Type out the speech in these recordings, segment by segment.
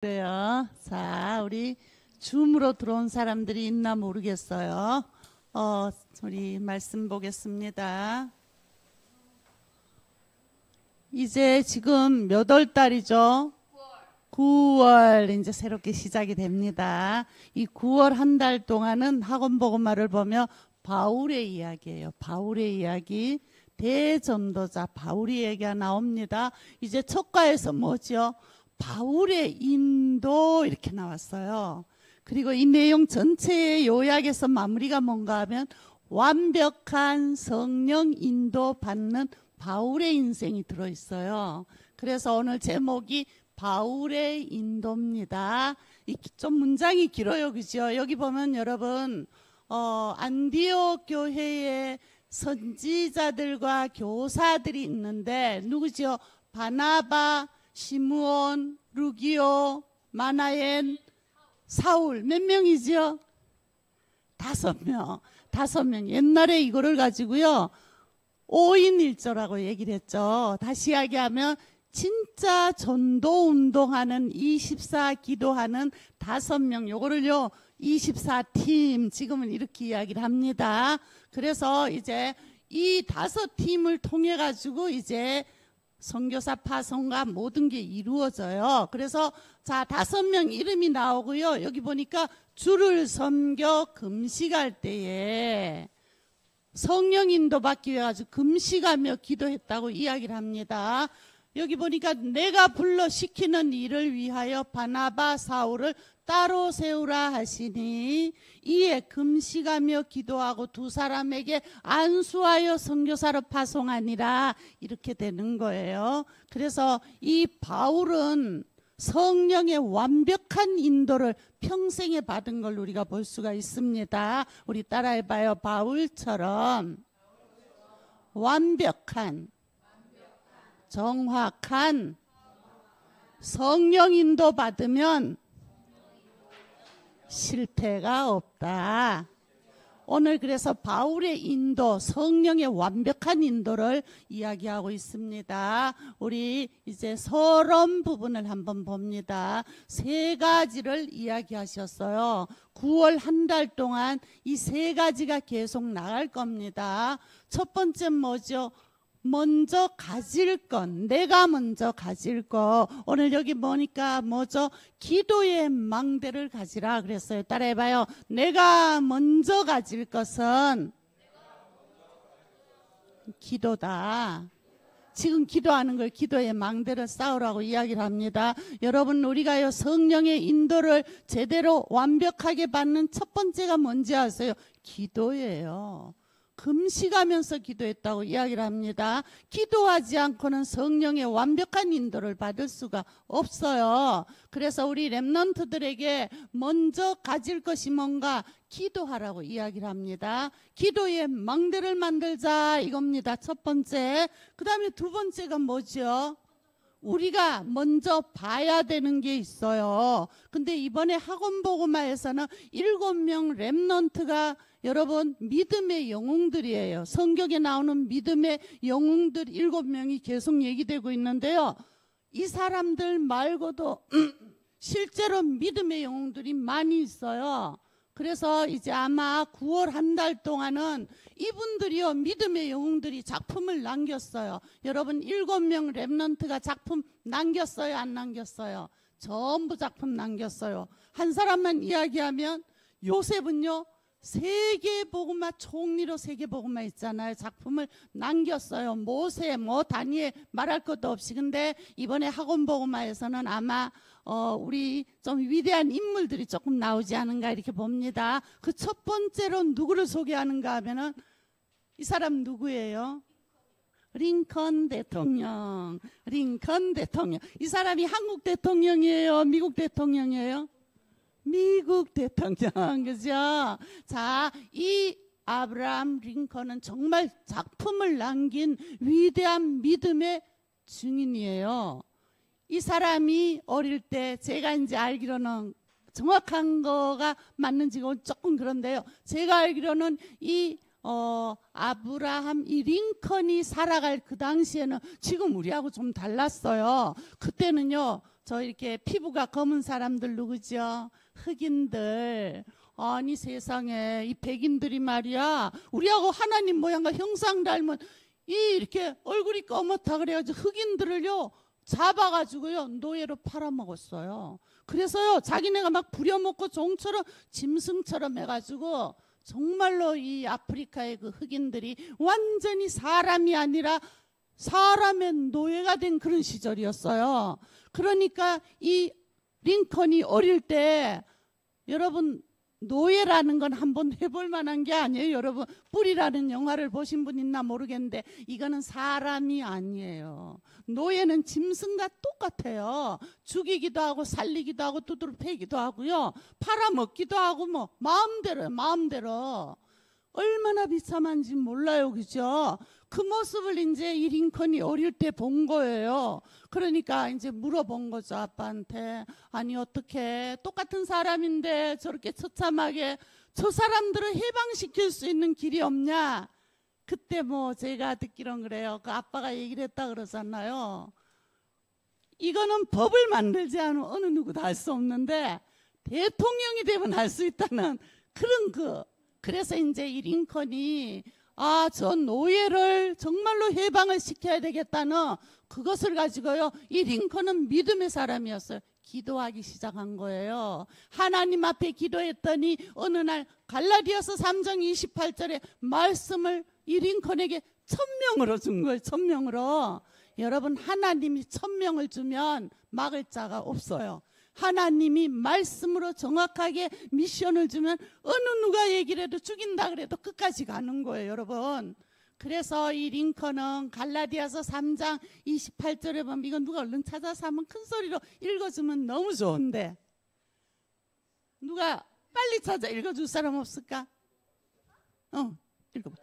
그래요. 자, 우리 줌으로 들어온 사람들이 있나 모르겠어요. 우리 말씀 보겠습니다. 이제 지금 몇 월 달이죠? 9월 이제 새롭게 시작이 됩니다. 이 9월 한 달 동안은 학원복음화를 보며 바울의 이야기예요. 바울의 이야기, 대전도자 바울의 얘기가 나옵니다. 이제 첫 과에서 뭐죠? 바울의 인도 이렇게 나왔어요. 그리고 이 내용 전체의 요약에서 마무리가 뭔가 하면 완벽한 성령 인도 받는 바울의 인생이 들어있어요. 그래서 오늘 제목이 바울의 인도입니다. 좀 문장이 길어요, 그죠? 여기 보면 여러분 안디옥 교회의 선지자들과 교사들이 있는데 누구죠? 바나바, 시므온, 루기오, 마나엔, 사울 몇 명이죠? 5명. 5명. 옛날에 이거를 가지고요 5인 1조라고 얘기를 했죠. 다시 이야기하면 진짜 전도 운동하는 24 기도하는 5명, 요거를요 24팀 지금은 이렇게 이야기를 합니다. 그래서 이제 이 5팀을 통해 가지고 이제 선교사 파송과 모든 게 이루어져요. 그래서 자 5명 이름이 나오고요. 여기 보니까 주를 섬겨 금식할 때에 성령 인도 받기 위해 가지고 금식하며 기도했다고 이야기를 합니다. 여기 보니까 내가 불러 시키는 일을 위하여 바나바 사울을 따로 세우라 하시니 이에 금식하며 기도하고 2사람에게 안수하여 선교사로 파송하니라 이렇게 되는 거예요. 그래서 이 바울은 성령의 완벽한 인도를 평생에 받은 걸 우리가 볼 수가 있습니다. 우리 따라해봐요. 바울처럼 완벽한 정확한 성령 인도 받으면 실패가 없다. 오늘 그래서 바울의 인도, 성령의 완벽한 인도를 이야기하고 있습니다. 우리 이제 서론 부분을 한번 봅니다. 3가지를 이야기하셨어요. 9월 한 달 동안 이 3가지가 계속 나갈 겁니다. 첫 번째 뭐죠? 먼저 가질 것, 내가 먼저 가질 것. 오늘 여기 보니까 뭐죠? 기도의 망대를 가지라 그랬어요. 따라해봐요. 내가 먼저 가질 것은 기도다. 지금 기도하는 걸 기도의 망대를 쌓으라고 이야기를 합니다. 여러분, 우리가요 성령의 인도를 제대로 완벽하게 받는 첫 번째가 뭔지 아세요? 기도예요. 금식하면서 기도했다고 이야기를 합니다. 기도하지 않고는 성령의 완벽한 인도를 받을 수가 없어요. 그래서 우리 렘넌트들에게 먼저 가질 것이 뭔가 기도하라고 이야기를 합니다. 기도의 망대를 만들자 이겁니다. 첫 번째. 그 다음에 두 번째가 뭐죠? 우리가 먼저 봐야 되는 게 있어요. 근데 이번에 학원복음화에서는 7명 렘넌트가 여러분 믿음의 영웅들이에요. 성경에 나오는 믿음의 영웅들 7명이 계속 얘기되고 있는데요. 이 사람들 말고도 실제로 믿음의 영웅들이 많이 있어요. 그래서 이제 아마 9월 한 달 동안은 이분들이요 믿음의 영웅들이 작품을 남겼어요. 여러분 7명 렘넌트가 작품 남겼어요? 안 남겼어요? 전부 작품 남겼어요. 한 사람만 이야기하면 요셉은요 세계복음화 총리로 세계복음화 있잖아요. 작품을 남겼어요. 모세, 다니엘 말할 것도 없이. 근데 이번에 학원복음화에서는 아마 우리 좀 위대한 인물들이 조금 나오지 않은가 이렇게 봅니다. 그 첫 번째로 누구를 소개하는가 하면은 이 사람 누구예요? 링컨 대통령. 링컨 대통령. 이 사람이 한국 대통령이에요? 미국 대통령이에요? 미국 대통령, 그죠? 자, 이 아브라함 링컨은 정말 작품을 남긴 위대한 믿음의 증인이에요. 이 사람이 어릴 때 제가 이제 알기로는 정확한 거가 맞는지가 조금 그런데요. 제가 알기로는 이 아브라함 이 링컨이 살아갈 그 당시에는 지금 우리하고 좀 달랐어요. 그때는요 저 이렇게 피부가 검은 사람들 누구죠? 흑인들. 아니 세상에 이 백인들이 말이야 우리하고 하나님 모양과 형상 닮은 이렇게 얼굴이 검었다 그래가지고 흑인들을요 잡아가지고요 노예로 팔아먹었어요. 그래서요 자기네가 막 부려먹고 종처럼 짐승처럼 해가지고 정말로 이 아프리카의 그 흑인들이 완전히 사람이 아니라 사람의 노예가 된 그런 시절이었어요. 그러니까 이 링컨이 어릴 때 여러분 노예라는 건 한번 해볼 만한 게 아니에요. 여러분 뿔이라는 영화를 보신 분 있나 모르겠는데 이거는 사람이 아니에요. 노예는 짐승과 똑같아요. 죽이기도 하고 살리기도 하고 두드러 패기도 하고요. 팔아먹기도 하고 뭐 마음대로요. 마음대로. 얼마나 비참한지 몰라요. 그죠? 그 모습을 이제 이 링컨이 어릴 때 본 거예요. 그러니까 이제 물어본 거죠. 아빠한테. 아니 어떻게 똑같은 사람인데 저렇게 처참하게 저 사람들을 해방시킬 수 있는 길이 없냐. 그때 뭐 제가 듣기론 그래요. 그 아빠가 얘기를 했다 그러잖아요. 이거는 법을 만들지 않으면 어느 누구도 할 수 없는데 대통령이 되면 할 수 있다는 그런 그래서 이제 이 링컨이 저 노예를 정말로 해방을 시켜야 되겠다는 그것을 가지고요. 이 링컨은 믿음의 사람이었어요. 기도하기 시작한 거예요. 하나님 앞에 기도했더니 어느 날 갈라디아서 3장 28절에 말씀을 이 링컨에게 1000명으로 준 거예요. 1000명으로. 여러분 하나님이 1000명을 주면 막을 자가 없어요. 하나님이 말씀으로 정확하게 미션을 주면 어느 누가 얘기를 해도 죽인다 그래도 끝까지 가는 거예요. 여러분. 그래서 이 링컨은 갈라디아서 3장 28절에 보면 이건 누가 얼른 찾아서 한번 큰 소리로 읽어주면 너무 좋은데 누가 빨리 찾아 읽어줄 사람 없을까? 읽어봐.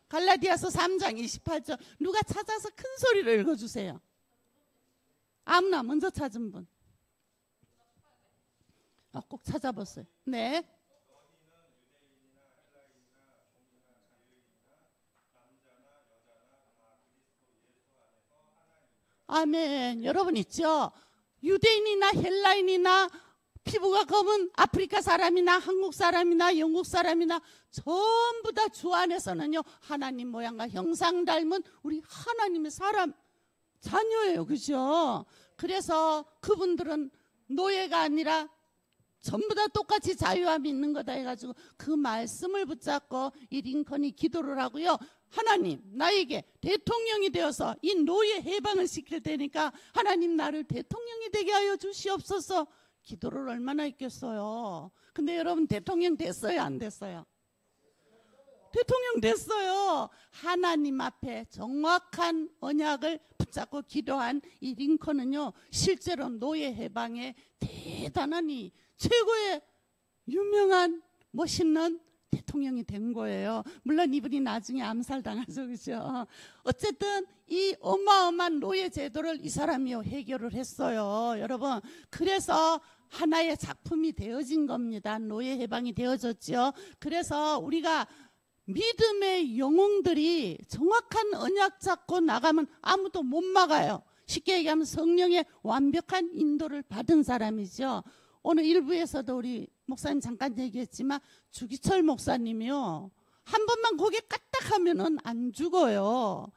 갈라디아서 3장 28절 누가 찾아서 큰 소리로 읽어주세요. 아무나 먼저 찾은 분. 꼭 찾아보세요. 네. 아멘. 여러분 있죠? 유대인이나 헬라인이나 피부가 검은 아프리카 사람이나 한국 사람이나 영국 사람이나 전부 다 주 안에서는요 하나님 모양과 형상 닮은 우리 하나님의 사람 자녀예요. 그죠? 그래서 그분들은 노예가 아니라 전부 다 똑같이 자유함이 있는 거다 해가지고 그 말씀을 붙잡고 이 링컨이 기도를 하고요. 하나님 나에게 대통령이 되어서 이 노예 해방을 시킬 테니까 하나님 나를 대통령이 되게 하여 주시옵소서. 기도를 얼마나 했겠어요. 근데 여러분 대통령 됐어요 안 됐어요? 대통령 됐어요. 하나님 앞에 정확한 언약을 붙잡고 기도한 이 링컨은요 실제로 노예 해방에 대단한 이 최고의 유명한 멋있는 대통령이 된 거예요. 물론 이분이 나중에 암살당하죠. 그죠? 어쨌든 이 어마어마한 노예 제도를 이 사람이 해결을 했어요. 여러분 그래서 하나의 작품이 되어진 겁니다. 노예 해방이 되어졌죠. 그래서 우리가 믿음의 영웅들이 정확한 언약 잡고 나가면 아무도 못 막아요. 쉽게 얘기하면 성령의 완벽한 인도를 받은 사람이죠. 오늘 일부에서도 우리 목사님 잠깐 얘기했지만 주기철 목사님이요. 한 번만 고개 까딱하면은 안 죽어요.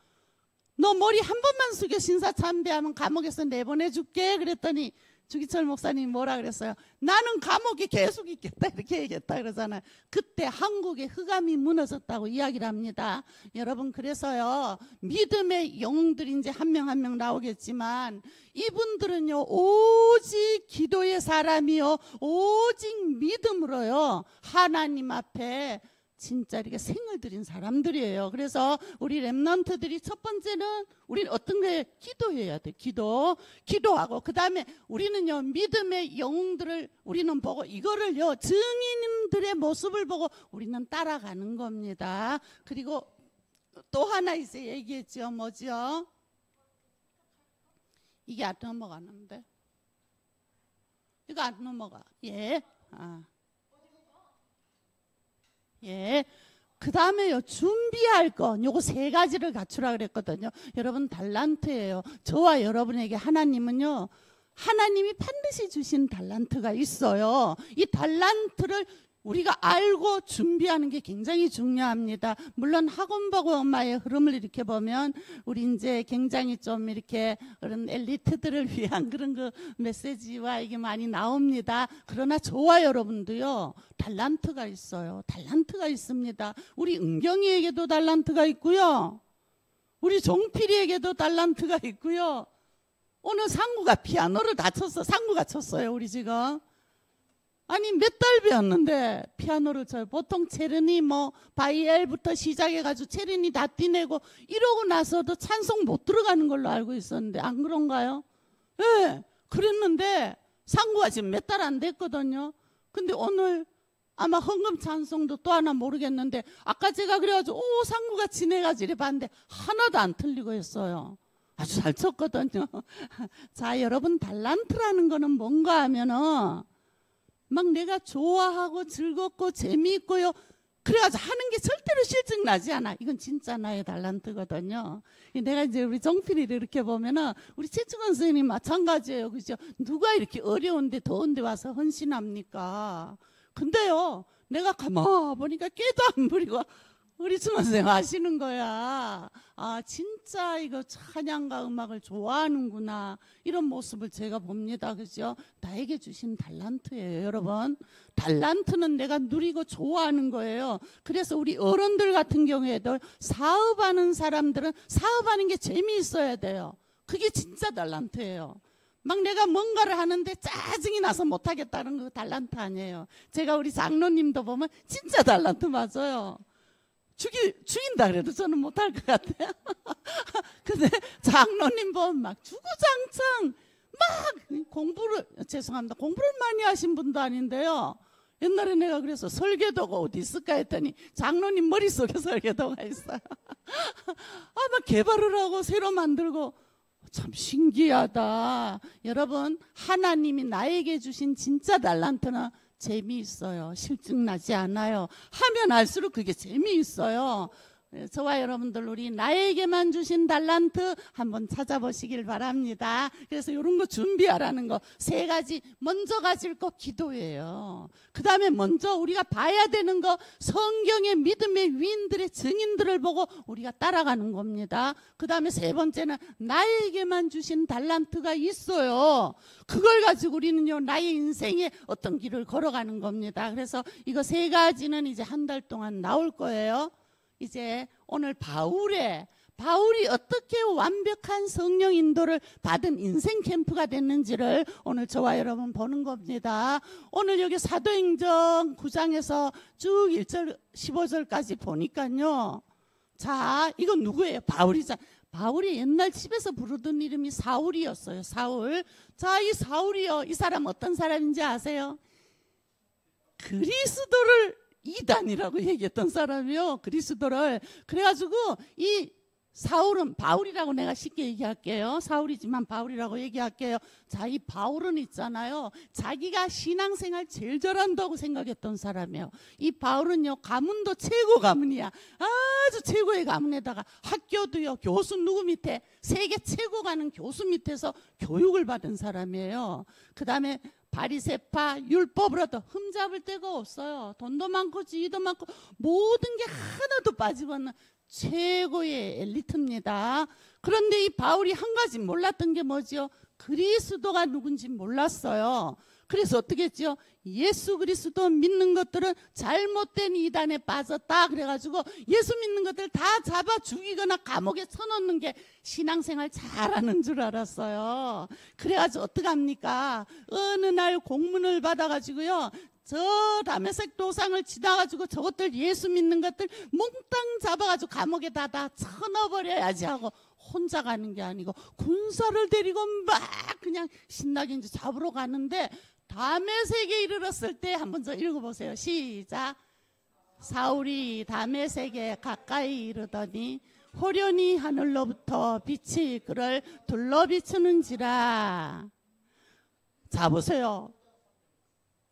너 머리 한 번만 숙여 신사 참배하면 감옥에서 내보내줄게 그랬더니 주기철 목사님이 뭐라 그랬어요? 나는 감옥에 계속 있겠다 이렇게 얘기했다 그러잖아요. 그때 한국의 흑암이 무너졌다고 이야기를 합니다. 여러분 그래서요 믿음의 영웅들이 이제 한 명 한 명 나오겠지만 이분들은요 오직 기도의 사람이요 오직 믿음으로요 하나님 앞에 진짜 이렇게 생을 들인 사람들이에요. 그래서 우리 렘넌트들이 첫 번째는 우리는 어떤 게 기도해야 돼. 기도하고 그 다음에 우리는요 믿음의 영웅들을 우리는 보고 이거를요 증인들의 모습을 보고 우리는 따라가는 겁니다. 그리고 또 하나 이제 얘기했죠. 뭐죠? 이게 안 넘어가는데 이거 안 넘어가. 예. 예. 그 다음에요 준비할 것 요거 세 가지를 갖추라 그랬거든요. 여러분 달란트예요. 저와 여러분에게 하나님은요 하나님이 반드시 주신 달란트가 있어요. 이 달란트를 우리가 알고 준비하는 게 굉장히 중요합니다. 물론 학원보고 엄마의 흐름을 이렇게 보면 우리 이제 굉장히 좀 이렇게 그런 엘리트들을 위한 그런 그 메시지와 이게 많이 나옵니다. 그러나 저와 여러분도요, 달란트가 있어요. 달란트가 있습니다. 우리 은경이에게도 달란트가 있고요. 우리 종필이에게도 달란트가 있고요. 오늘 상구가 피아노를 다 쳤어. 상구가 쳤어요, 우리 지금. 아니 몇 달 배웠는데 피아노를 쳐요. 보통 체르니 뭐 바이엘부터 시작해가지고 체르니 다 띠내고 이러고 나서도 찬송 못 들어가는 걸로 알고 있었는데 안 그런가요? 예, 네, 그랬는데 상구가 지금 몇 달 안 됐거든요. 근데 오늘 아마 헌금 찬송도 또 하나 모르겠는데 아까 제가 그래가지고 오 상구가 지내가지고 이래 봤는데 하나도 안 틀리고 했어요. 아주 잘 쳤거든요. 자, 여러분 달란트라는 거는 뭔가 하면은 막 내가 좋아하고 즐겁고 재미있고요. 그래가지고 하는 게 절대로 실증 나지 않아. 이건 진짜 나의 달란트거든요. 내가 이제 우리 정필이를 이렇게 보면은 우리 최충원 선생님 마찬가지예요. 그죠? 누가 이렇게 어려운데 더운데 와서 헌신합니까? 근데요, 내가 가만 보니까 깨도 안 부리고 우리 충원 선생님 아시는 거야. 아, 진짜 이거 찬양과 음악을 좋아하는구나. 이런 모습을 제가 봅니다. 그죠? 나에게 주신 달란트예요, 여러분. 달란트는 내가 누리고 좋아하는 거예요. 그래서 우리 어른들 같은 경우에도 사업하는 사람들은 사업하는 게 재미있어야 돼요. 그게 진짜 달란트예요. 막 내가 뭔가를 하는데 짜증이 나서 못하겠다는 거 달란트 아니에요. 제가 우리 장로님도 보면 진짜 달란트 맞아요. 죽인다 그래도 저는 못할 것 같아요. 근데 장로님 보면 막 주구장창 막 공부를 많이 하신 분도 아닌데요. 옛날에 내가 그래서 설계도가 어디 있을까 했더니 장로님 머릿속에 설계도가 있어요. 아, 막 개발을 하고 새로 만들고 참 신기하다. 여러분, 하나님이 나에게 주신 진짜 달란트는 재미있어요. 실증나지 않아요. 하면 할수록 그게 재미있어요. 저와 여러분들 우리 나에게만 주신 달란트 한번 찾아보시길 바랍니다. 그래서 이런 거 준비하라는 거 세 가지. 먼저 가질 거 기도예요. 그 다음에 먼저 우리가 봐야 되는 거 성경의 믿음의 위인들의 증인들을 보고 우리가 따라가는 겁니다. 그 다음에 세 번째는 나에게만 주신 달란트가 있어요. 그걸 가지고 우리는요 나의 인생에 어떤 길을 걸어가는 겁니다. 그래서 이거 세 가지는 이제 한 달 동안 나올 거예요. 이제 오늘 바울이 어떻게 완벽한 성령 인도를 받은 인생 캠프가 됐는지를 오늘 저와 여러분 보는 겁니다. 오늘 여기 사도행전 9장에서 쭉 1절 15절까지 보니까요. 자, 이건 누구예요? 바울이 옛날 집에서 부르던 이름이 사울이었어요. 사울. 자, 이 사울이요. 이 사람 어떤 사람인지 아세요? 그리스도를 이단이라고 얘기했던 사람이요. 그리스도를. 그래가지고 이 사울은 바울이라고 내가 쉽게 얘기할게요. 사울이지만 바울이라고 얘기할게요. 자, 이 바울은 있잖아요. 자기가 신앙생활 제일 잘한다고 생각했던 사람이에요. 이 바울은요. 가문도 최고 가문이야. 아주 최고의 가문에다가 학교도요. 교수 누구 밑에 세계 최고 가는 교수 밑에서 교육을 받은 사람이에요. 그 다음에 바리새파 율법으로도 흠잡을 데가 없어요. 돈도 많고 지위도 많고 모든 게 하나도 빠지고 않는 최고의 엘리트입니다. 그런데 이 바울이 한 가지 몰랐던 게 뭐죠? 그리스도가 누군지 몰랐어요. 그래서 어떻게 했죠? 예수 그리스도 믿는 것들은 잘못된 이단에 빠졌다 그래가지고 예수 믿는 것들 다 잡아 죽이거나 감옥에 쳐놓는 게 신앙생활 잘하는 줄 알았어요. 그래가지고 어떡합니까? 어느 날 공문을 받아가지고요, 저 다메섹 도상을 지나가지고 저것들 예수 믿는 것들 몽땅 잡아가지고 감옥에다 다 쳐넣어버려야지 하고 혼자 가는 게 아니고 군사를 데리고 막 그냥 신나게 이제 잡으러 가는데, 다메섹에 이르렀을 때 한번 더 읽어보세요. 시작. 사울이 다메섹에 가까이 이르더니 호련히 하늘로부터 빛이 그를 둘러비추는지라. 자, 보세요.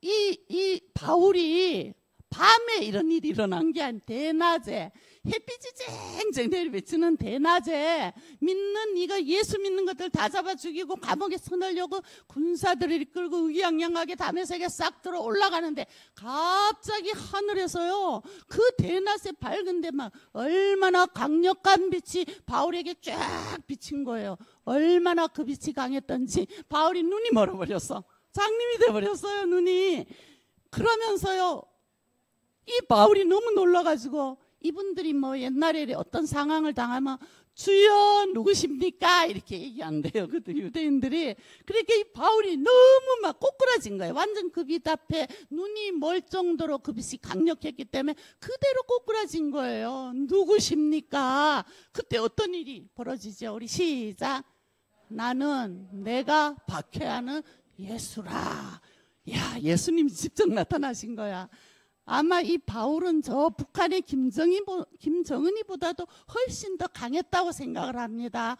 이 바울이 밤에 이런 일이 일어난 게 아니라 대낮에 햇빛이 쨍쨍 내리비치는 대낮에 믿는 이거 예수 믿는 것들 다 잡아 죽이고 감옥에 서넣으려고 군사들을 이끌고 의기양양하게 다메섹에 싹 들어 올라가는데 갑자기 하늘에서요 그 대낮에 밝은데 막 얼마나 강력한 빛이 바울에게 쫙 비친 거예요. 얼마나 그 빛이 강했던지 바울이 눈이 멀어버렸어. 장님이 돼버렸어요, 눈이. 그러면서요 이 바울이 너무 놀라가지고 이분들이 뭐 옛날에 어떤 상황을 당하면 주여 누구십니까? 이렇게 얘기한대요. 그들 유대인들이. 그러니까 이 바울이 너무 막 꼬꾸라진 거예요. 완전 그 빛 앞에 눈이 멀 정도로 그 빛이 강력했기 때문에 그대로 꼬꾸라진 거예요. 누구십니까? 그때 어떤 일이 벌어지죠? 우리 시작. 나는 내가 박해하는 예수라. 야, 예수님이 직접 나타나신 거야. 아마 이 바울은 저 북한의 김정은이보다도 훨씬 더 강했다고 생각을 합니다.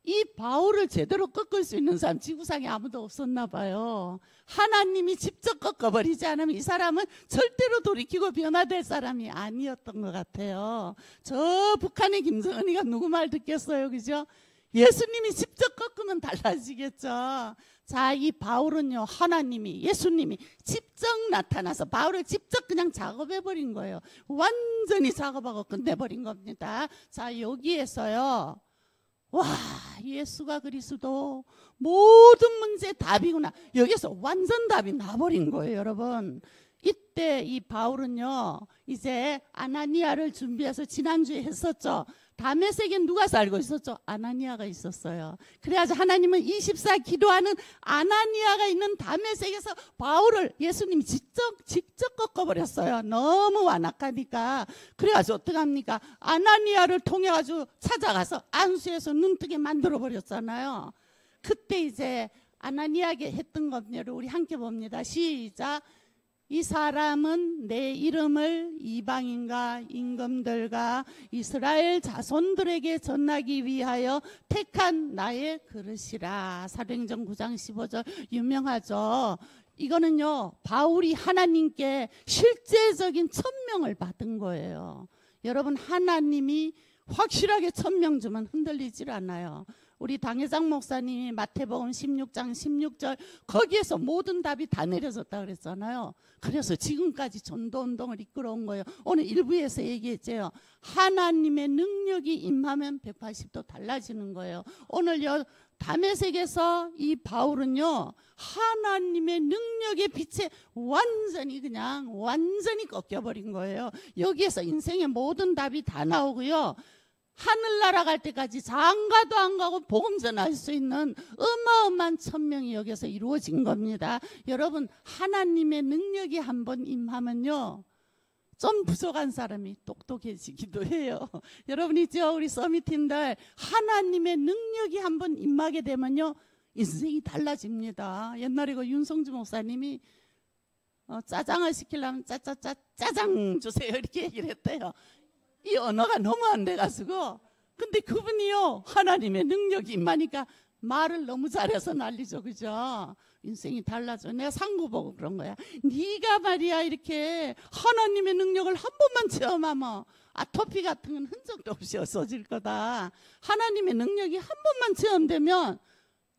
이 바울을 제대로 꺾을 수 있는 사람 지구상에 아무도 없었나 봐요. 하나님이 직접 꺾어버리지 않으면 이 사람은 절대로 돌이키고 변화될 사람이 아니었던 것 같아요. 저 북한의 김정은이가 누구 말 듣겠어요, 그죠? 예수님이 직접 꺾으면 달라지겠죠. 자, 이 바울은요 하나님이 예수님이 직접 나타나서 바울을 직접 그냥 작업해버린 거예요. 완전히 작업하고 끝내버린 겁니다. 자, 여기에서요 와, 예수가 그리스도 모든 문제의 답이구나. 여기서 완전 답이 나버린 거예요, 여러분. 이때 이 바울은요 이제 아나니아를 준비해서 지난주에 했었죠. 다메섹에 누가 살고 있었죠? 아나니아가 있었어요. 그래가지고 하나님은 24 기도하는 아나니아가 있는 다메섹에서 바울을 예수님이 직접 꺾어버렸어요. 너무 완악하니까. 그래가지고 어떡합니까? 아나니아를 통해가지고 찾아가서 안수해서 눈뜨게 만들어버렸잖아요. 그때 이제 아나니아에게 했던 것들을 우리 함께 봅니다. 시작. 이 사람은 내 이름을 이방인과 임금들과 이스라엘 자손들에게 전하기 위하여 택한 나의 그릇이라. 사도행전 9장 15절 유명하죠. 이거는요 바울이 하나님께 실제적인 천명을 받은 거예요. 여러분, 하나님이 확실하게 천명 주면 흔들리질 않아요. 우리 당회장 목사님이 마태복음 16장 16절 거기에서 모든 답이 다 내려졌다 그랬잖아요. 그래서 지금까지 전도운동을 이끌어온 거예요. 오늘 1부에서 얘기했죠. 하나님의 능력이 임하면 180도 달라지는 거예요. 오늘요 다메섹에서 이 바울은요 하나님의 능력의 빛에 완전히 꺾여버린 거예요. 여기에서 인생의 모든 답이 다 나오고요. 하늘나라 갈 때까지 장가도 안 가고 복음 전할 수 있는 어마어마한 천명이 여기서 이루어진 겁니다. 여러분, 하나님의 능력이 한번 임하면요 좀 부족한 사람이 똑똑해지기도 해요. 여러분 있죠? 우리 서밋팀들 하나님의 능력이 한번 임하게 되면요 인생이 달라집니다. 옛날에 그 윤성주 목사님이 짜장을 시키려면 짜장 주세요 이렇게 얘기를 했대요. 이 언어가 너무 안 돼가지고. 근데 그분이요 하나님의 능력이 임하니까 말을 너무 잘해서 난리죠, 그죠? 인생이 달라져. 내가 상구 보고 그런 거야. 네가 말이야 이렇게 하나님의 능력을 한 번만 체험하면 아토피 같은 건 흔적도 없이 없어질 거다. 하나님의 능력이 한 번만 체험되면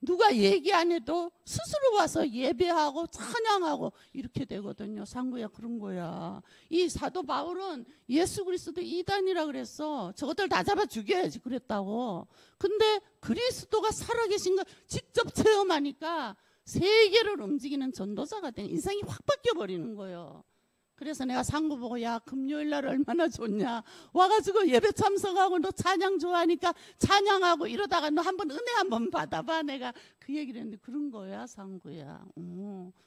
누가 얘기 안 해도 스스로 와서 예배하고 찬양하고 이렇게 되거든요. 상구야, 그런 거야. 이 사도 바울은 예수 그리스도 이단이라 그랬어. 저것들 다 잡아 죽여야지 그랬다고. 근데 그리스도가 살아계신 걸 직접 체험하니까 세계를 움직이는 전도자가 된 인생이 확 바뀌어버리는 거예요. 그래서 내가 상구 보고 야 금요일 날 얼마나 좋냐 와가지고 예배 참석하고 너 찬양 좋아하니까 찬양하고 이러다가 너 한번 은혜 한번 받아봐. 내가 그 얘기를 했는데 그런 거야 상구야.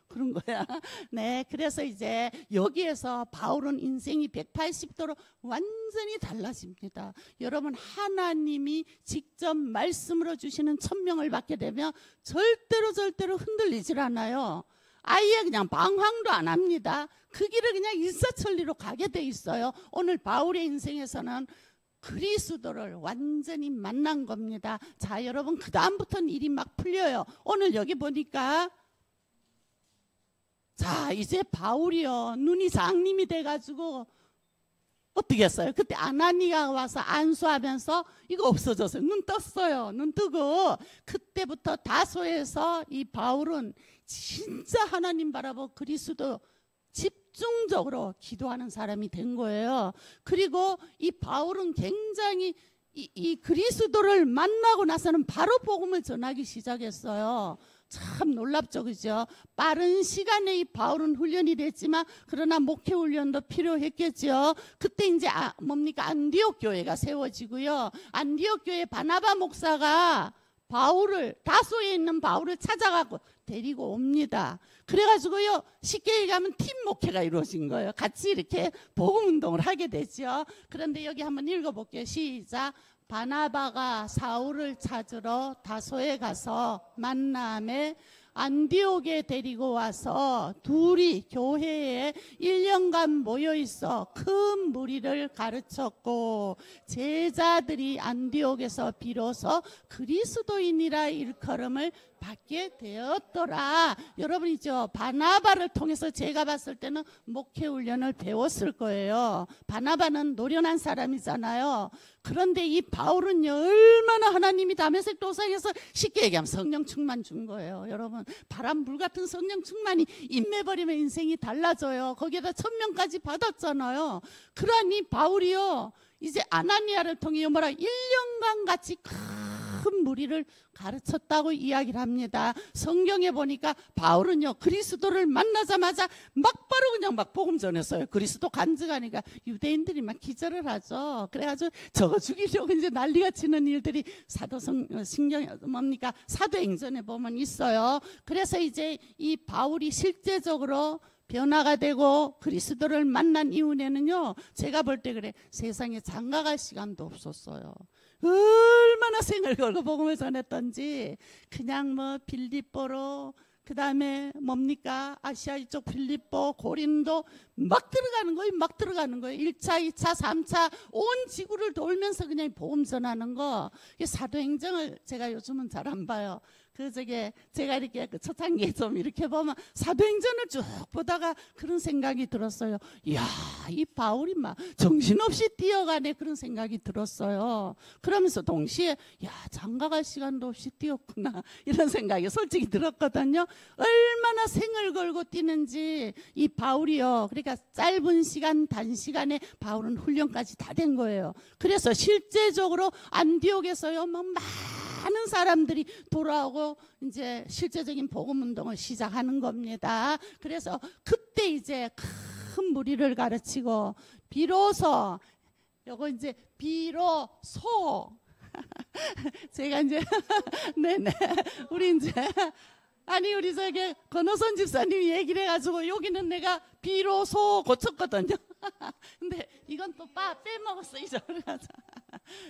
그런 거야. 네, 그래서 이제 여기에서 바울은 인생이 180도로 완전히 달라집니다. 여러분, 하나님이 직접 말씀으로 주시는 천명을 받게 되면 절대로 흔들리질 않아요. 아예 그냥 방황도 안 합니다. 그 길을 그냥 일사천리로 가게 돼 있어요. 오늘 바울의 인생에서는 그리스도를 완전히 만난 겁니다. 자, 여러분, 그 다음부터는 일이 막 풀려요. 오늘 여기 보니까 자, 자, 이제 바울이요, 눈이 장님이 돼가지고 어떻게 했어요? 그때 아나니아가 와서 안수하면서 이거 없어졌어요. 눈 떴어요. 눈 뜨고 그때부터 다소에서 이 바울은 진짜 하나님 바라보고 그리스도 집중적으로 기도하는 사람이 된 거예요. 그리고 이 바울은 굉장히 이 그리스도를 만나고 나서는 바로 복음을 전하기 시작했어요. 참 놀랍죠, 그죠? 빠른 시간에 이 바울은 훈련이 됐지만 그러나 목회 훈련도 필요했겠죠. 그때 이제 뭡니까? 안디옥 교회가 세워지고요. 안디옥 교회 바나바 목사가 바울을, 다소에 있는 바울을 찾아가고 데리고 옵니다. 그래가지고요, 쉽게 얘기하면 팀 목회가 이루어진 거예요. 같이 이렇게 복음 운동을 하게 되죠. 그런데 여기 한번 읽어볼게요. 시작. 바나바가 사울을 찾으러 다소에 가서 만남에 안디옥에 데리고 와서 둘이 교회에 1년간 모여 있어 큰 무리를 가르쳤고, 제자들이 안디옥에서 비로소 그리스도인이라 일컬음을 받게 되었더라. 여러분이죠, 바나바를 통해서 제가 봤을 때는 목회 훈련을 배웠을 거예요. 바나바는 노련한 사람이잖아요. 그런데 이 바울은요, 얼마나 하나님이 다메섹 도상에서 쉽게 얘기하면 성령 충만 준 거예요. 여러분, 바람 불 같은 성령 충만이 임해버리면 인생이 달라져요. 거기에다 1000명까지 받았잖아요. 그러한 이 바울이요, 이제 아나니아를 통해 뭐라 1년간 같이 큰 무리를 가르쳤다고 이야기를 합니다. 성경에 보니까 바울은요, 그리스도를 만나자마자 막 바로 그냥 막 복음 전했어요. 그리스도 간증하니까 유대인들이 막 기절을 하죠. 그래가지고 저거 죽이려고 이제 난리가 치는 일들이 사도행전에 보면 있어요. 그래서 이제 이 바울이 실제적으로 변화가 되고 그리스도를 만난 이후에는요, 제가 볼 때 그래, 세상에 장가갈 시간도 없었어요. 얼마나 생을 걸고 복음을 전했던지. 그냥 뭐 빌립보로, 그 다음에 뭡니까, 아시아 이쪽 빌립보, 고린도 막 들어가는 거예요. 막 들어가는 거예요. 1차, 2차, 3차 온 지구를 돌면서 그냥 복음 전하는 거. 사도행전을 제가 요즘은 잘 안 봐요. 제가 이렇게 초창기에 좀 이렇게 보면 사도행전을 쭉 보다가 그런 생각이 들었어요. 이야, 이 바울이 막 정신없이 뛰어가네, 그런 생각이 들었어요. 그러면서 동시에 야, 장가갈 시간도 없이 뛰었구나, 이런 생각이 솔직히 들었거든요. 얼마나 생을 걸고 뛰는지 이 바울이요. 그러니까 짧은 시간, 단시간에 바울은 훈련까지 다 된 거예요. 그래서 실제적으로 안디옥에서요, 뭐 많은 사람들이 돌아오고 이제 실제적인 복음 운동을 시작하는 겁니다. 그래서 그때 이제 큰 무리를 가르치고, 비로소 요거 이제 비로소 제가 이제 네네, 우리 이제 우리 저기 권호선 집사님이 얘기를 해가지고 여기는 내가 비로소 고쳤거든요. 근데 이건 또 빼먹었어, 잊어버려가지고.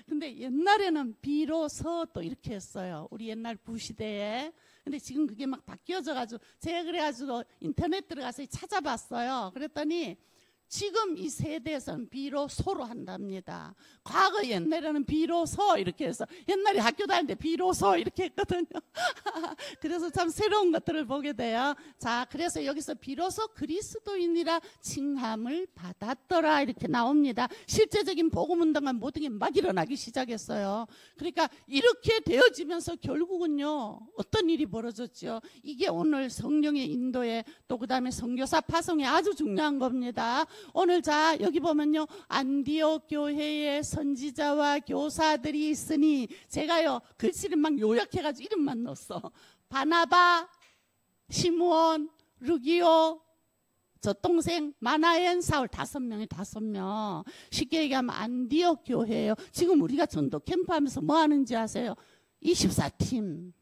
근데 옛날에는 비로소 또 이렇게 했어요. 우리 옛날 구시대에. 근데 지금 그게 막 바뀌어져가지고 제가 그래가지고 인터넷 들어가서 찾아봤어요. 그랬더니 지금 이 세대에서는 비로소로 한답니다. 과거 옛날에는 비로소 이렇게 해서, 옛날에 학교 다닐 때 비로소 이렇게 했거든요. 그래서 참 새로운 것들을 보게 돼요. 자, 그래서 여기서 비로소 그리스도인이라 칭함을 받았더라, 이렇게 나옵니다. 실제적인 복음 운동과 모든 게 막 일어나기 시작했어요. 그러니까 이렇게 되어지면서 결국은요, 어떤 일이 벌어졌죠? 이게 오늘 성령의 인도에, 또 그 다음에 선교사 파송에 아주 중요한 겁니다. 오늘 자, 여기 보면요, 안디옥 교회에 선지자와 교사들이 있으니, 제가요 글씨를 막 요약해가지고 이름만 넣었어. 바나바, 시므온, 루기오, 저 동생 마나엔, 사울, 5명. 쉽게 얘기하면 안디옥 교회예요. 지금 우리가 전도 캠프 하면서 뭐 하는지 아세요? 24팀이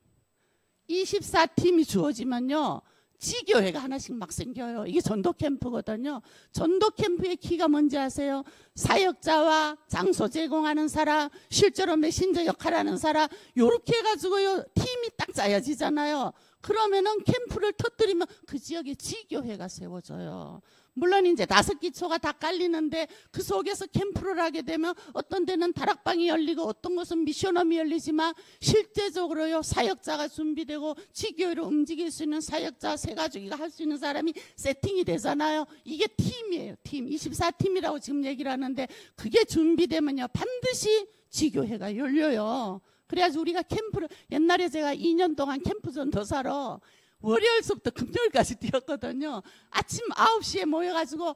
주어지면요, 지교회가 하나씩 막 생겨요. 이게 전도 캠프거든요. 전도 캠프의 키가 뭔지 아세요? 사역자와 장소 제공하는 사람, 실제로 메신저 역할하는 사람, 요렇게 해가지고요, 팀이 딱 짜여지잖아요. 그러면은 캠프를 터뜨리면 그 지역에 지교회가 세워져요. 물론 이제 5기초가 다 깔리는데 그 속에서 캠프를 하게 되면 어떤 데는 다락방이 열리고 어떤 곳은 미션홈이 열리지만 실제적으로요 사역자가 준비되고 지교회로 움직일 수 있는 사역자 세 가족이가 할 수 있는 사람이 세팅이 되잖아요. 이게 팀이에요. 팀 24팀이라고 지금 얘기를 하는데 그게 준비되면요 반드시 지교회가 열려요. 그래야지 우리가 캠프를 옛날에 제가 2년 동안 캠프 전도사로 월요일서부터 금요일까지 뛰었거든요. 아침 9시에 모여가지고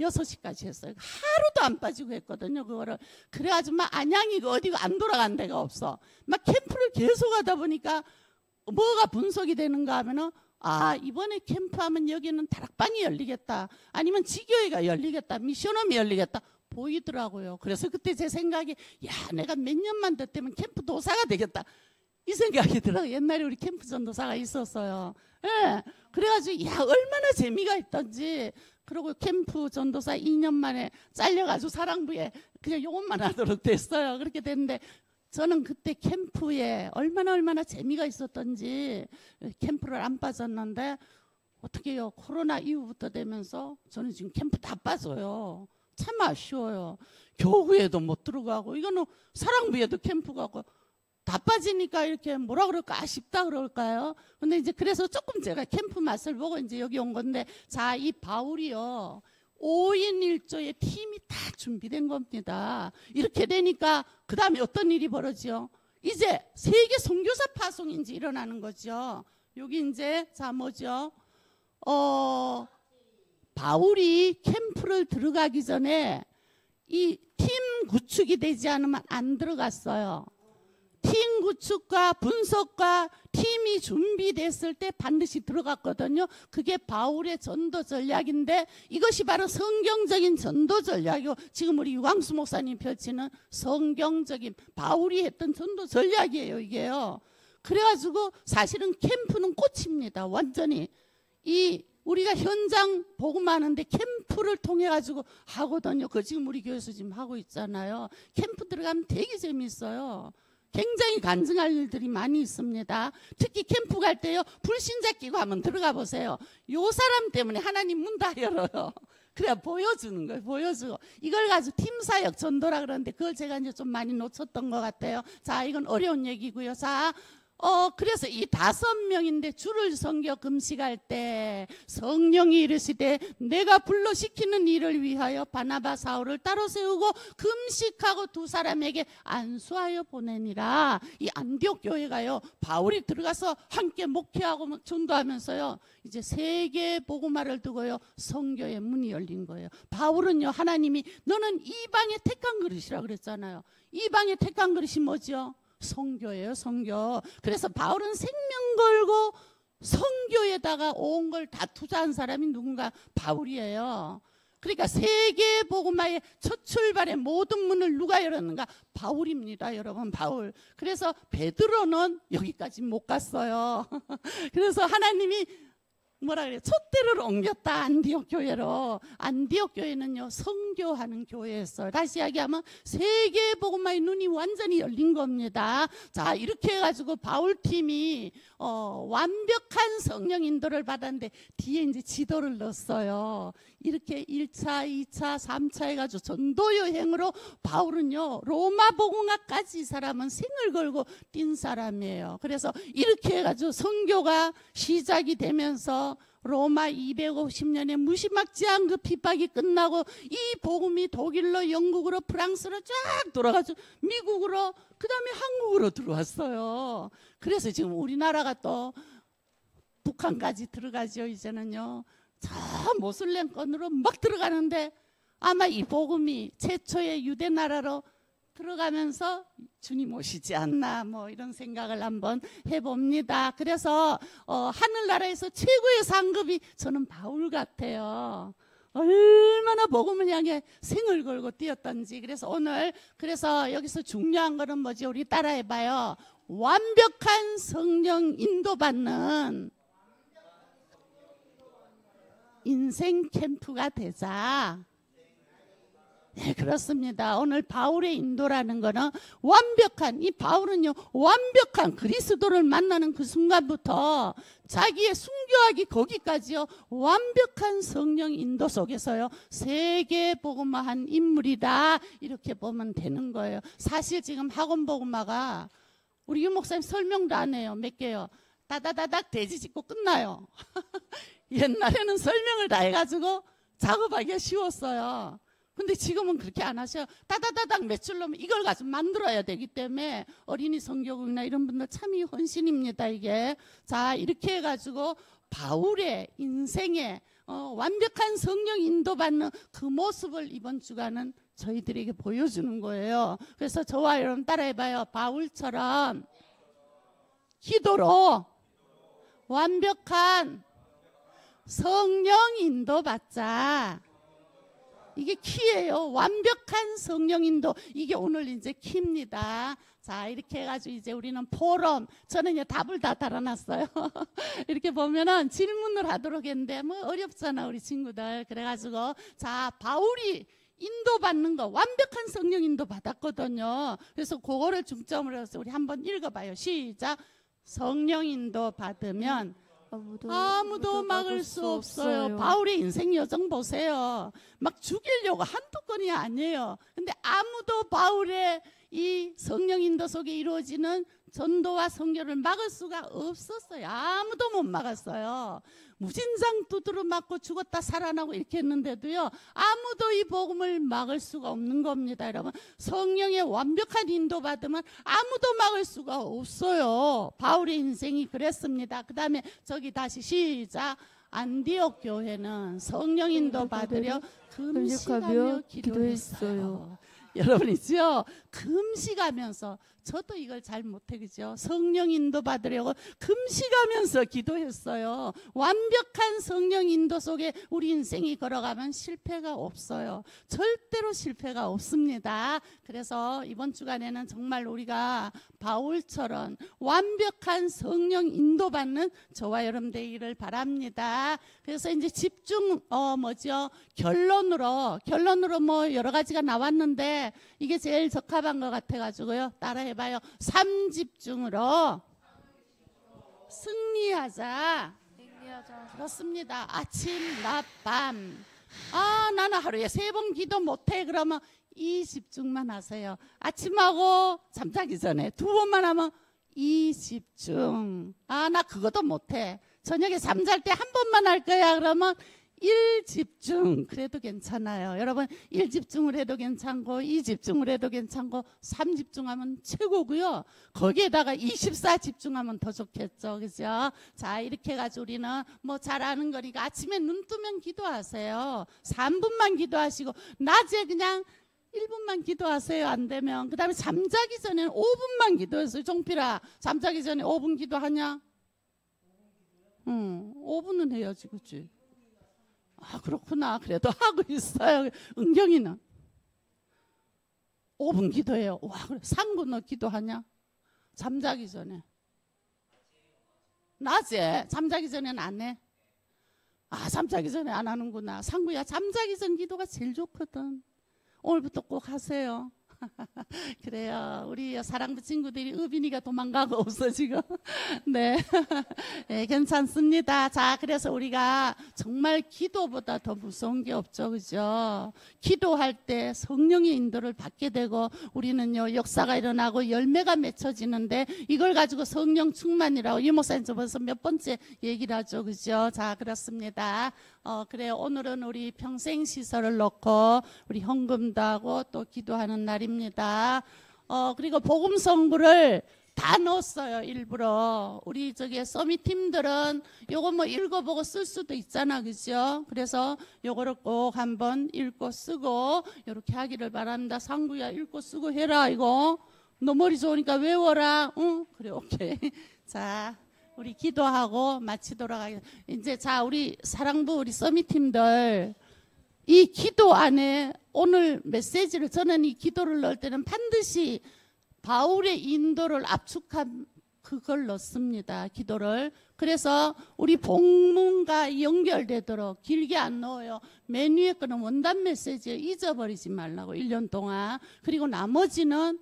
6시까지 했어요. 하루도 안 빠지고 했거든요. 그거를. 그래가지고 막 안양이고 어디고 안 돌아간 데가 없어. 막 캠프를 계속 하다 보니까 뭐가 분석이 되는가 하면은 아 이번에 캠프하면 여기는 다락방이 열리겠다. 아니면 지교회가 열리겠다. 미션홈이 열리겠다. 보이더라고요. 그래서 그때 제 생각이 야 내가 몇 년만 더 되면 캠프 도사가 되겠다. 이 생각이 들어요. 옛날에 우리 캠프 전도사가 있었어요. 예. 그래가지고 야 얼마나 재미가 있던지. 그리고 캠프 전도사 2년 만에 잘려가지고 사랑부에 그냥 요것만 하도록 됐어요. 그렇게 됐는데 저는 그때 캠프에 얼마나 재미가 있었던지 캠프를 안 빠졌는데 어떻게 해요. 코로나 이후부터 되면서 저는 지금 캠프 다 빠져요. 참 아쉬워요. 교구에도 못 들어가고 이거는 사랑부에도 캠프 가고 다 빠지니까 이렇게 뭐라 그럴까 아쉽다 그럴까요? 근데 이제 그래서 조금 제가 캠프 맛을 보고 이제 여기 온 건데 자, 이 바울이요 5인 1조의 팀이 다 준비된 겁니다. 이렇게 되니까 그 다음에 어떤 일이 벌어지요? 이제 세계 선교사 파송이 이제 일어나는 거죠. 여기 이제 자 뭐죠? 바울이 캠프를 들어가기 전에 이 팀 구축이 되지 않으면 안 들어갔어요. 팀 구축과 분석과 팀이 준비됐을 때 반드시 들어갔거든요. 그게 바울의 전도 전략인데 이것이 바로 성경적인 전도 전략이고 지금 우리 유광수 목사님 펼치는 성경적인 바울이 했던 전도 전략이에요. 이게요. 그래가지고 사실은 캠프는 꽃입니다. 완전히 이 우리가 현장 복음하는데 캠프를 통해 가지고 하거든요. 그 지금 우리 교회에서 지금 하고 있잖아요. 캠프 들어가면 되게 재밌어요. 굉장히 간증할 일들이 많이 있습니다. 특히 캠프 갈 때요 불신자 끼고 한번 들어가 보세요. 요 사람 때문에 하나님 문 다 열어요. 그래야 보여주는 거예요. 보여주고 이걸 가지고 팀사역 전도라 그러는데 그걸 제가 이제 좀 많이 놓쳤던 것 같아요. 자 이건 어려운 얘기고요. 자 그래서 이 5명인데 주를 섬겨 금식할 때 성령이 이르시되 내가 불러 시키는 일을 위하여 바나바 사울을 따로 세우고 금식하고 2사람에게 안수하여 보내니라. 이 안디옥 교회가요 바울이 들어가서 함께 목회하고 전도하면서요 이제 세계 복음화를 두고요 선교의 문이 열린 거예요. 바울은요 하나님이 너는 이방의 택한 그릇이라 그랬잖아요. 이방의 택한 그릇이 뭐죠? 선교예요. 선교. 그래서 바울은 생명 걸고 선교에다가 온 걸 다 투자한 사람이 누군가? 바울이에요. 그러니까 세계 복음화의 첫 출발의 모든 문을 누가 열었는가? 바울입니다. 여러분 바울. 그래서 베드로는 여기까지 못 갔어요. 그래서 하나님이 뭐라 그래요? 촛대를 옮겼다. 안디옥 교회로. 안디옥 교회는요 선교하는 교회였어요. 다시 이야기하면 세계 복음화의 눈이 완전히 열린 겁니다. 자 이렇게 해가지고 바울팀이 완벽한 성령 인도를 받았는데 뒤에 이제 지도를 넣었어요. 이렇게 1차, 2차, 3차 해가지고 전도 여행으로 바울은요 로마 복음화까지 이 사람은 생을 걸고 뛴 사람이에요. 그래서 이렇게 해가지고 선교가 시작이 되면서 로마 250년에 무시막지한 그 핍박이 끝나고 이 복음이 독일로 영국으로 프랑스로 쫙 돌아가지고 미국으로 그 다음에 한국으로 들어왔어요. 그래서 지금 우리나라가 또 북한까지 들어가죠. 이제는요 저 모슬렘권으로 막 들어가는데 아마 이 복음이 최초의 유대 나라로 들어가면서 주님 오시지 않나 뭐 이런 생각을 한번 해봅니다. 그래서 하늘나라에서 최고의 상급이 저는 바울 같아요. 얼마나 복음을 향해 생을 걸고 뛰었던지. 그래서 오늘 그래서 여기서 중요한 거는 뭐지? 우리 따라해봐요. 완벽한 성령 인도받는 인생 캠프가 되자. 네, 그렇습니다. 오늘 바울의 인도라는 거는 완벽한, 이 바울은요, 완벽한 그리스도를 만나는 그 순간부터 자기의 순교하기 거기까지요, 완벽한 성령 인도 속에서요, 세계 복음화한 인물이다. 이렇게 보면 되는 거예요. 사실 지금 학원 복음화가 우리 유 목사님 설명도 안 해요. 몇 개요. 따다다닥 돼지 짚고 끝나요. 옛날에는 설명을 다 해가지고 작업하기가 쉬웠어요. 근데 지금은 그렇게 안 하셔요. 따다다닥 매출로 이걸 가지고 만들어야 되기 때문에 어린이 성교국이나 이런 분들 참이 헌신입니다, 이게. 자, 이렇게 해가지고 바울의 인생에 완벽한 성령 인도받는 그 모습을 이번 주간은 저희들에게 보여주는 거예요. 그래서 저와 여러분 따라해봐요. 바울처럼 기도로 완벽한 성령 인도받자. 이게 키예요. 완벽한 성령 인도. 이게 오늘 이제 키입니다. 자, 이렇게 해가지고 이제 우리는 포럼. 저는 답을 다 달아놨어요. 이렇게 보면은 질문을 하도록 했는데 뭐 어렵잖아, 우리 친구들. 그래가지고 자, 바울이 인도받는 거, 완벽한 성령 인도 받았거든요. 그래서 그거를 중점으로 해서 우리 한번 읽어봐요. 시작. 성령 인도 받으면 아무도 막을 수 없어요. 바울의 인생 여정 보세요. 막 죽이려고 한두 건이 아니에요. 근데 아무도 바울의 이 성령 인도 속에 이루어지는 전도와 선교를 막을 수가 없었어요. 아무도 못 막았어요. 무진장 두드러 맞고 죽었다 살아나고 이렇게 했는데도요, 아무도 이 복음을 막을 수가 없는 겁니다. 여러분, 성령의 완벽한 인도 받으면 아무도 막을 수가 없어요. 바울의 인생이 그랬습니다. 그 다음에 저기 다시 시작. 안디옥 교회는 성령 인도 받으려 금식하며 기도했어요. 여러분이죠? 금식하면서, 저도 이걸 잘 못해, 그죠? 성령 인도 받으려고 금식하면서 기도했어요. 완벽한 성령 인도 속에 우리 인생이 걸어가면 실패가 없어요. 절대로 실패가 없습니다. 그래서 이번 주간에는 정말 우리가 바울처럼 완벽한 성령 인도 받는 저와 여러분 되기를 바랍니다. 그래서 이제 집중, 결론으로 뭐 여러 가지가 나왔는데 이게 제일 적합한 것 같아가지고요. 따라해봐요. 3집중으로 승리하자. 그렇습니다. 아침, 낮, 밤. 나는 하루에 3번 기도 못해. 그러면 이 집중만 하세요. 아침하고 잠자기 전에 2번만 하면 이 집중. 나 그것도 못해. 저녁에 잠잘 때 1번만 할 거야. 그러면 1집중. 그래도 괜찮아요. 여러분, 1집중을 해도 괜찮고 2집중을 해도 괜찮고 3집중하면 최고고요. 거기에다가 24집중하면 더 좋겠죠. 그죠? 자, 이렇게 해가지고 우리는 뭐 잘 아는 거니까 아침에 눈 뜨면 기도하세요. 3분만 기도하시고 낮에 그냥 1분만 기도하세요. 안 되면. 그 다음에 잠자기 전에는 5분만 기도했어요. 종필아, 잠자기 전에 5분 기도하냐? 5분은 해야지, 그치? 그렇구나. 그래도 하고 있어요. 은경이는 5분 기도해요. 와, 그래. 상구 너 기도하냐? 잠자기 전에. 낮에 잠자기 전에는 안 해? 잠자기 전에 안 하는구나. 상구야, 잠자기 전 기도가 제일 좋거든. 오늘부터 꼭 하세요. 그래요. 우리 사랑부 친구들이 의빈이가 도망가고 없어 지금. 네. 네, 괜찮습니다. 자, 그래서 우리가 정말 기도보다 더 무서운 게 없죠, 그죠? 기도할 때 성령의 인도를 받게 되고 우리는요 역사가 일어나고 열매가 맺혀지는데 이걸 가지고 성령 충만이라고 이 목사님 저번에 몇 번째 얘기를 하죠, 그죠? 자, 그렇습니다. 그래요. 오늘은 우리 평생시설을 놓고 우리 헌금도 하고 또 기도하는 날입니다. 그리고 복음 선구를 다 넣었어요. 일부러. 우리 저기 서밋 팀들은 요거 뭐 읽어보고 쓸 수도 있잖아, 그죠? 그래서 요거를 꼭 한번 읽고 쓰고 이렇게 하기를 바랍니다. 상구야, 읽고 쓰고 해라. 이거 너 머리 좋으니까 외워라. 응? 그래, 오케이. 자, 우리 기도하고 마치도록 하겠습니다. 이제 자, 우리 사랑부 우리 서밋팀들 이 기도 안에 오늘 메시지를, 저는 이 기도를 넣을 때는 반드시 바울의 인도를 압축한 그걸 넣습니다. 기도를. 그래서 우리 본문과 연결되도록 길게 안 넣어요. 맨 위에 거는 원단 메시지 잊어버리지 말라고 1년 동안. 그리고 나머지는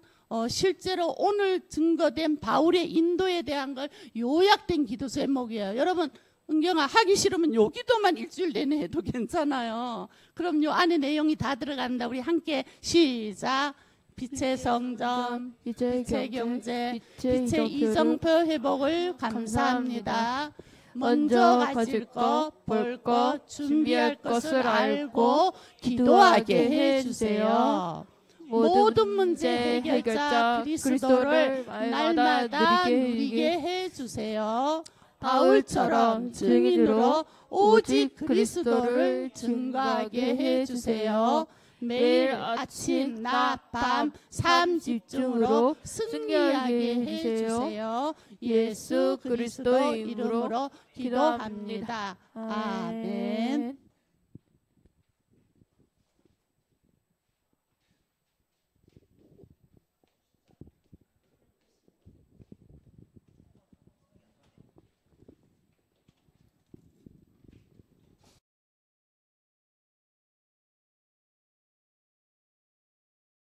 실제로 오늘 증거된 바울의 인도에 대한 걸 요약된 기도 제목이에요. 여러분 은경아 하기 싫으면 요 기도만 일주일 내내 해도 괜찮아요. 그럼 요 안에 내용이 다 들어간다. 우리 함께 시작. 빛의 성전, 빛의 경제, 빛의 이정표 회복을 감사합니다. 먼저 가질 것, 볼 것, 준비할 것을 알고 기도하게 해주세요. 모든 문제 해결자 그리스도를 날마다 누리게 해주세요. 바울처럼 증인으로 오직 그리스도를 증거하게 해주세요. 매일 아침, 낮, 밤, 삶 집중으로 승리하게 해주세요. 예수 그리스도 이름으로 기도합니다. 아멘.